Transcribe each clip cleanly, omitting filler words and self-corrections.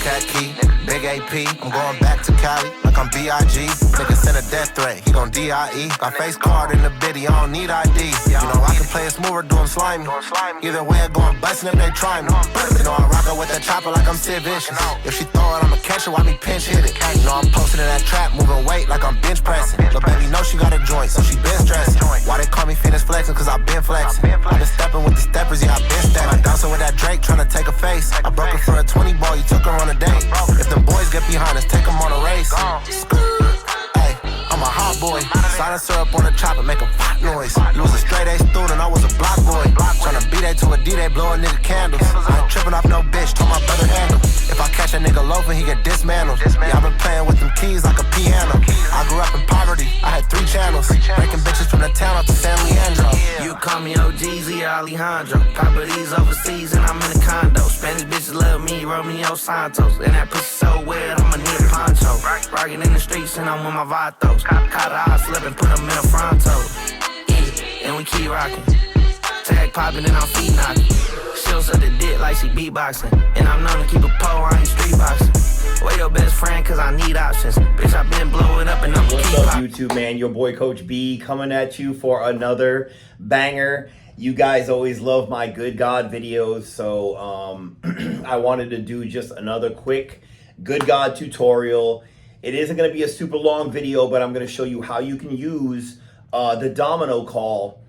cat key, big AP. I'm going back to Cali like I'm B.I.G. Nigga sent a death threat, he gon' D.I.E. Got face card in the biddy, I don't need ID. You know I can play it smooth or do him slimy. Either way I going bustin' if they try me. You know I'm rockin' with that chopper like I'm Sid Vicious. If she throw it, I'ma catch it while me pinch hit it. You know I'm posted in that trap, moving weight like I'm bench pressing. But baby know she got a joint, so she been stressing. Why they call me Phoenix flexing? Cause I been flexing. I been stepping with the steppers, yeah I been stepping. Dancing with that Drake, tryna take a face. I broke her for a 20 ball, you took her on a date. If them boys get behind us, take them on a race. Hey, I'm a hot boy. Silent syrup on the chopper, make a pop noise. You was a straight A student, I was a block boy. Tryna beat A to a D-Day, blow a nigga candles. I ain't tripping off no bitch, told my brother handle. If I catch a nigga loafing, he get dismantled. Yeah, I been playing with them keys like a piano. I grew up in poverty, I had 3 channels. Breaking bitches from the town up to San Leandro. You call me OGZ or Alejandro. Papa these overseas and I'm in a condo. Spanish bitches love me, Romeo Santos. And that pussy so wet, I'ma need a poncho. Rockin' in the streets and I'm with my vatos. Caught her eyes slipping, put them in a fronto. Yeah, and we keep rockin'. Tag poppin' and I'm feet knockin'. She'll suck the dick like she beatboxing. And I'm known to keep a pole, I ain't street boxing. Where your best friend, cause I need options. Bitch, I been blowing up and I'm What's up, YouTube, man? Your boy, Coach B, coming at you for another banger. You guys always love my Good God videos, so I wanted to do just another quick Good God tutorial. It isn't going to be a super long video, but I'm going to show you how you can use the domino call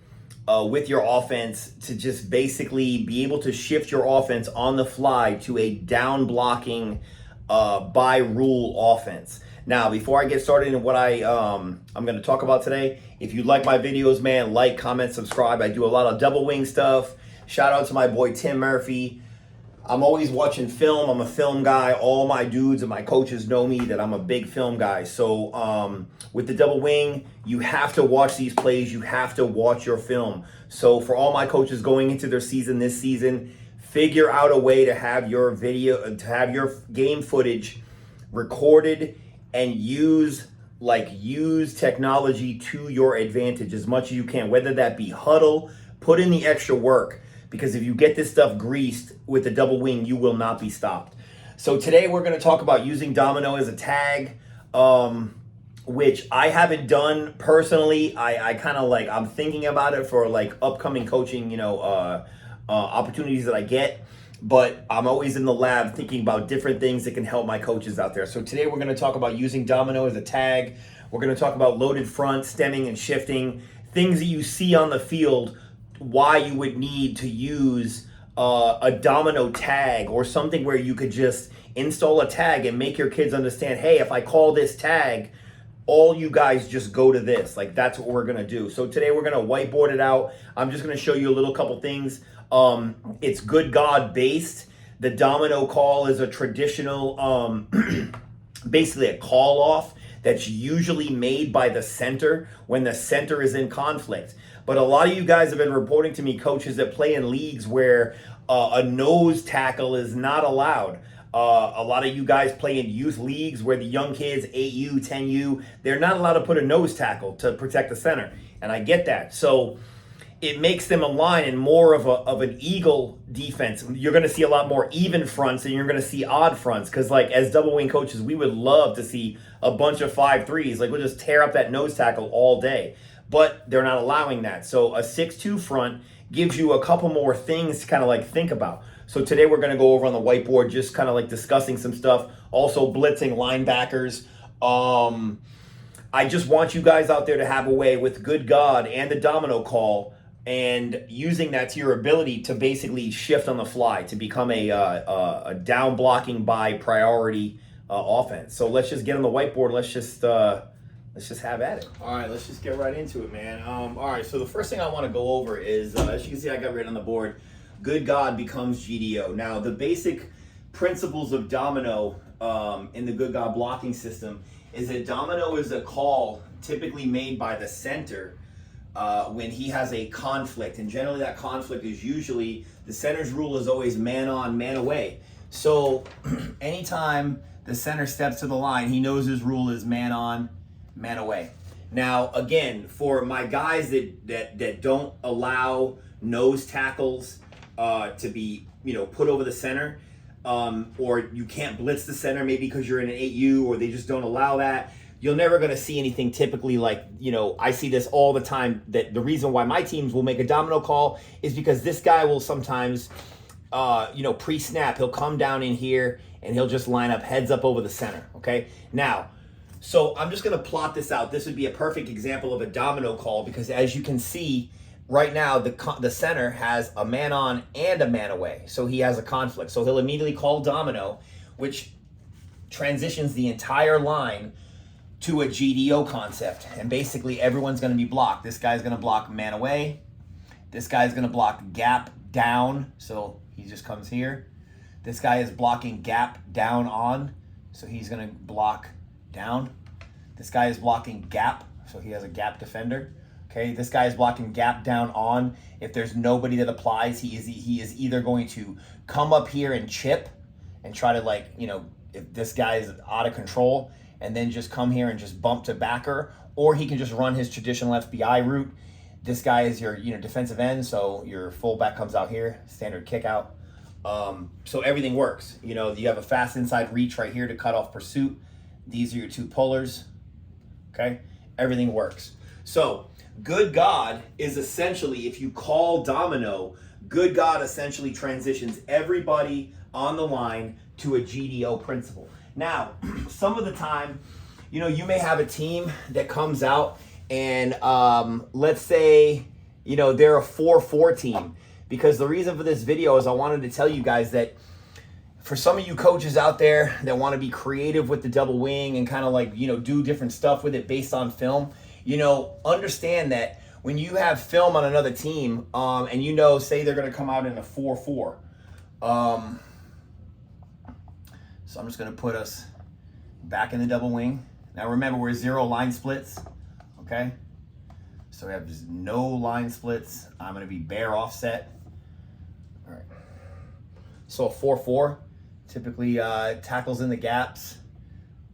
with your offense to just basically be able to shift your offense on the fly to a down blocking by rule offense. Now, before I get started in what I'm going to talk about today, if you like my videos, man, like, comment, subscribe. I do a lot of double wing stuff. Shout out to my boy Tim Murphy. I'm always watching film. I'm a film guy. All my dudes and my coaches know me that I'm a big film guy. So with the double wing, you have to watch these plays. You have to watch your film. So for all my coaches going into their season this season, figure out a way to have your video, to have your game footage recorded and use technology to your advantage as much as you can, whether that be huddle, put in the extra work, because if you get this stuff greased with the double wing, you will not be stopped. So today we're going to talk about using domino as a tag, which I haven't done personally. I kind of like, I'm thinking about it for like upcoming coaching, opportunities that I get. But I'm always in the lab thinking about different things that can help my coaches out there. So today we're going to talk about using domino as a tag. We're going to talk about loaded front, stemming and shifting, things that you see on the field, why you would need to use a domino tag or something where you could just install a tag and make your kids understand, hey, if I call this tag, all you guys just go to this. Like, that's what we're going to do. So today we're going to whiteboard it out. I'm just going to show you a little couple things. It's Good God based. The domino call is a traditional, basically a call off that's usually made by the center when the center is in conflict. But a lot of you guys have been reporting to me, coaches that play in leagues where a nose tackle is not allowed. A lot of you guys play in youth leagues where the young kids, 8U, 10U, they're not allowed to put a nose tackle to protect the center. And I get that. So it makes them align in more of an eagle defense. You're going to see a lot more even fronts and you're going to see odd fronts. Because like as double wing coaches, we would love to see a bunch of 5-3s. Like we'll just tear up that nose tackle all day. But they're not allowing that. So a 6-2 front gives you a couple more things to kind of like think about. So today we're going to go over on the whiteboard, just kind of like discussing some stuff. Also blitzing linebackers. I just want you guys out there to have a way with Good God and the domino call and using that to your ability to basically shift on the fly to become a down blocking by priority offense. So let's just get on the whiteboard. Let's just have at it. All right, let's just get right into it, man. All right, so the first thing I want to go over is, as you can see, I got written on the board, Good God becomes GDO. Now, the basic principles of domino in the Good God blocking system is that domino is a call typically made by the center when he has a conflict. And generally that conflict is usually, the center's rule is always man on, man away. So anytime the center steps to the line, he knows his rule is man on, man away. Now, again, for my guys that don't allow nose tackles to be, put over the center, or you can't blitz the center maybe because you're in an 8U or they just don't allow that, you're never going to see anything typically like, I see this all the time, that the reason why my teams will make a domino call is because this guy will sometimes, pre-snap, he'll come down in here and he'll just line up heads up over the center, okay? Now, so I'm just going to plot this out. This would be a perfect example of a domino call because as you can see, right now, the center has a man on and a man away. So he has a conflict. So he'll immediately call domino, which transitions the entire line to a GDO concept. And basically everyone's going to be blocked. This guy's going to block man away. This guy's going to block gap down. So he just comes here. This guy is blocking gap down on. So he's going to block down. This guy is blocking gap. So he has a gap defender. Okay, this guy is blocking gap down on. If there's nobody that applies, he is either going to come up here and chip and try to if this guy is out of control and then just come here and just bump to backer, or he can just run his traditional FBI route. This guy is your defensive end, so your fullback comes out here, standard kick out. So everything works. You have a fast inside reach right here to cut off pursuit. These are your two pullers. Okay, everything works. So good God is essentially, if you call domino, good God essentially transitions everybody on the line to a GDO principle. Now, some of the time, you may have a team that comes out and let's say, they're a 4-4 team. Because the reason for this video is I wanted to tell you guys that for some of you coaches out there that want to be creative with the double wing and kind of do different stuff with it based on film, understand that when you have film on another team, and say they're going to come out in a 4-4. So I'm just going to put us back in the double wing. Now remember, we're 0 line splits, okay? So we have just no line splits. I'm going to be bare offset. All right. So a 4-4 typically tackles in the gaps,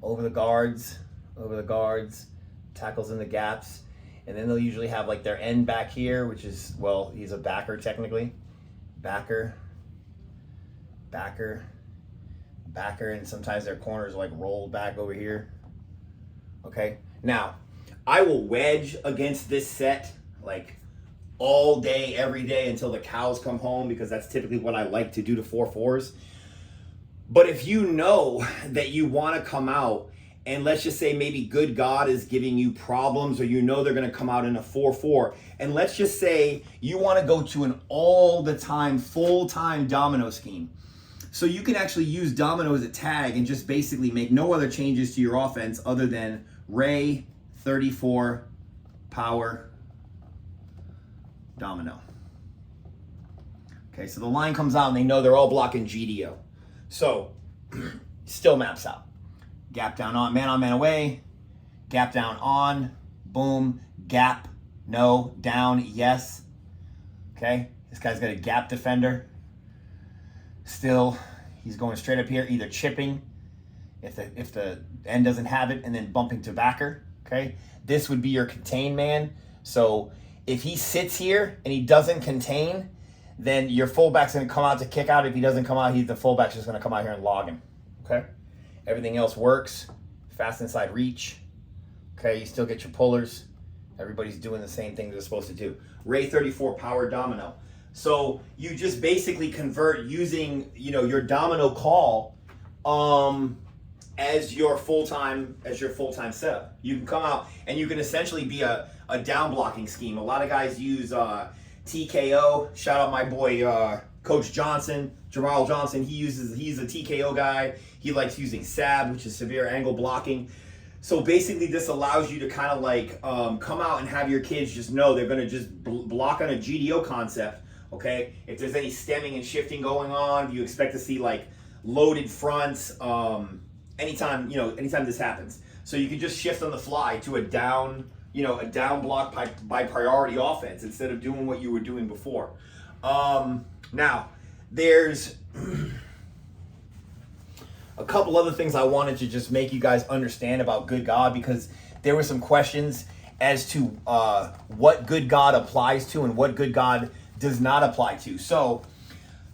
over the guards, tackles in the gaps, and then they'll usually have their end back here, which is, he's a backer technically. Backer, and sometimes their corners rolled back over here. Okay, now I will wedge against this set all day, every day until the cows come home, because that's typically what I like to do to 4-4s. But if you know that you want to come out and let's just say maybe good God is giving you problems, or they're going to come out in a 4-4, and let's just say you want to go to an all-the-time, full-time domino scheme. So you can actually use domino as a tag and just basically make no other changes to your offense other than Ray 34 power domino. Okay, so the line comes out and they know they're all blocking GDO. So still maps out. Gap down on, man away. Gap down on, boom, gap, no, down, yes. Okay, this guy's got a gap defender. Still, he's going straight up here, either chipping if the end doesn't have it, and then bumping to backer. Okay, this would be your contain man. So if he sits here and he doesn't contain, then your fullback's going to come out to kick out. If he doesn't come out, the fullback's just going to come out here and log him. Okay, everything else works. Fast inside reach. Okay, you still get your pullers. Everybody's doing the same thing they're supposed to do. Ray 34 power domino. So you just basically convert using, your domino call as your full-time setup. You can come out and you can essentially be a down blocking scheme. A lot of guys use TKO. Shout out my boy Coach Johnson, Jamal Johnson. He's a TKO guy. He likes using SAB, which is severe angle blocking. So basically this allows you to kind of come out and have your kids just know they're going to just block on a GDO concept. Okay, if there's any stemming and shifting going on, you expect to see loaded fronts anytime this happens. So you can just shift on the fly to a down block by priority offense instead of doing what you were doing before. Now, there's a couple other things I wanted to just make you guys understand about good God, because there were some questions as to what good God applies to and what good God does not apply to. So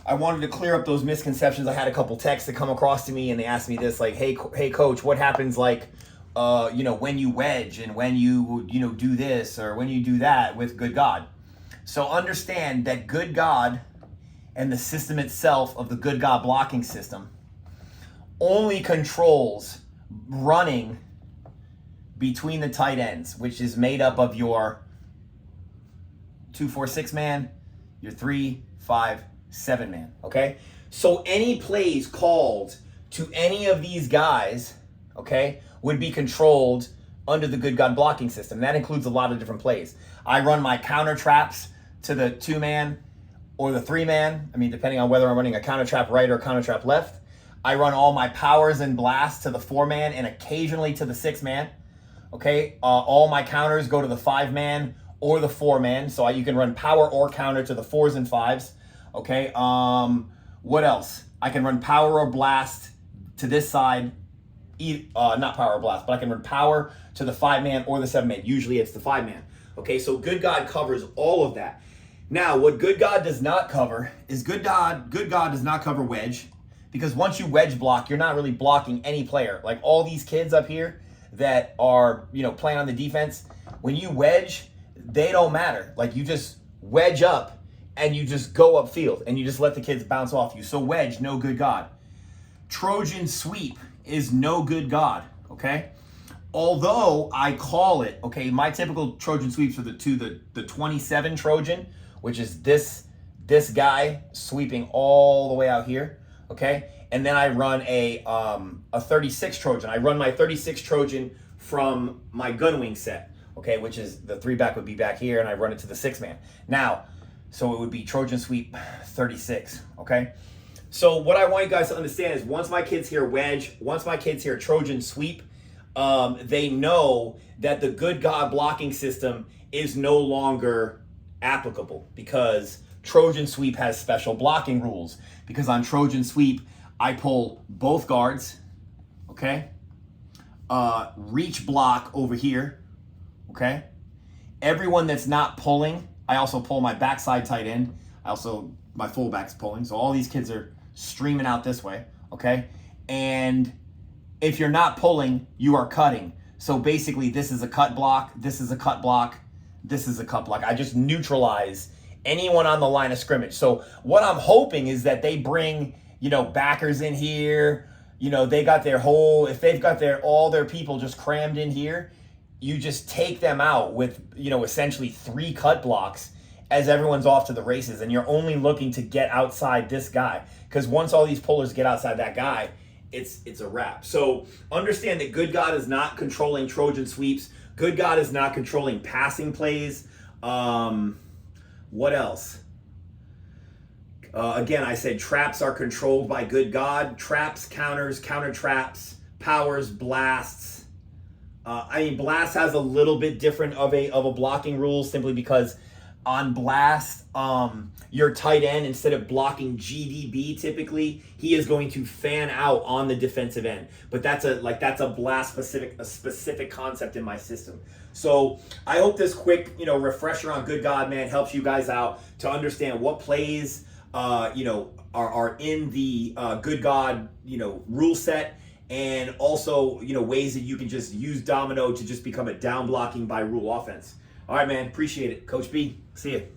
I wanted to clear up those misconceptions. I had a couple texts that come across to me, and they asked me this, like, hey coach, what happens, like, when you wedge and when you do this or when you do that with Good God. So understand that Good God and the system itself of the Good God blocking system only controls running between the tight ends, which is made up of your 2-4-6 man, your 3-5-7 man. Okay, so any plays called to any of these guys, okay, would be controlled under the Good God blocking system. That includes a lot of different plays. I run my counter traps to the 2-man or the 3-man. I mean, depending on whether I'm running a counter trap right or a counter trap left. I run all my powers and blasts to the 4-man and occasionally to the 6-man. Okay, all my counters go to the 5-man or the 4-man. So you can run power or counter to the 4s and 5s. Okay, what else? I can run power or blast to this side. Not power or blast, but I can run power to the 5-man or the 7-man. Usually it's the 5-man. Okay, so Good God covers all of that. Now, what Good God does not cover is Good God does not cover wedge. Because once you wedge block, you're not really blocking any player. Like all these kids up here that are, playing on the defense, when you wedge, they don't matter. Like you just wedge up and you just go upfield and you just let the kids bounce off you. So wedge, no Good God. Trojan sweep is no Good God, okay? Although I call it, okay, my typical Trojan sweeps are the 27 Trojan, which is this guy sweeping all the way out here. Okay, and then I run a 36 Trojan. I run my 36 Trojan from my Gunwing set, okay, which is the 3-back would be back here, and I run it to the 6-man. Now, so it would be Trojan sweep 36, okay? So what I want you guys to understand is once my kids hear wedge, once my kids hear Trojan sweep, they know that the Good God blocking system is no longer applicable because Trojan sweep has special blocking rules. Because on Trojan sweep, I pull both guards, okay? Reach block over here, okay? Everyone that's not pulling, I also pull my backside tight end. My fullback's pulling. So all these kids are streaming out this way, okay? And if you're not pulling, you are cutting. So basically, this is a cut block, this is a cut block, this is a cut block. I just neutralize anyone on the line of scrimmage. So what I'm hoping is that they bring, backers in here. They got if they've got all their people just crammed in here, you just take them out with, essentially 3 cut blocks as everyone's off to the races. And you're only looking to get outside this guy. Because once all these pullers get outside that guy, it's a wrap. So understand that Good God is not controlling Trojan sweeps. Good God is not controlling passing plays. What else? Again, I said traps are controlled by Good God. Traps, counters, counter traps, powers, blasts. Blast has a little bit different of a blocking rule simply because on blast, your tight end, instead of blocking GDB typically, he is going to fan out on the defensive end. But that's a blast specific concept in my system. So I hope this quick, refresher on Good God, man, helps you guys out to understand what plays, are in the Good God, rule set, and also, ways that you can just use Domino to just become a down blocking by rule offense. All right, man, appreciate it. Coach B, see you.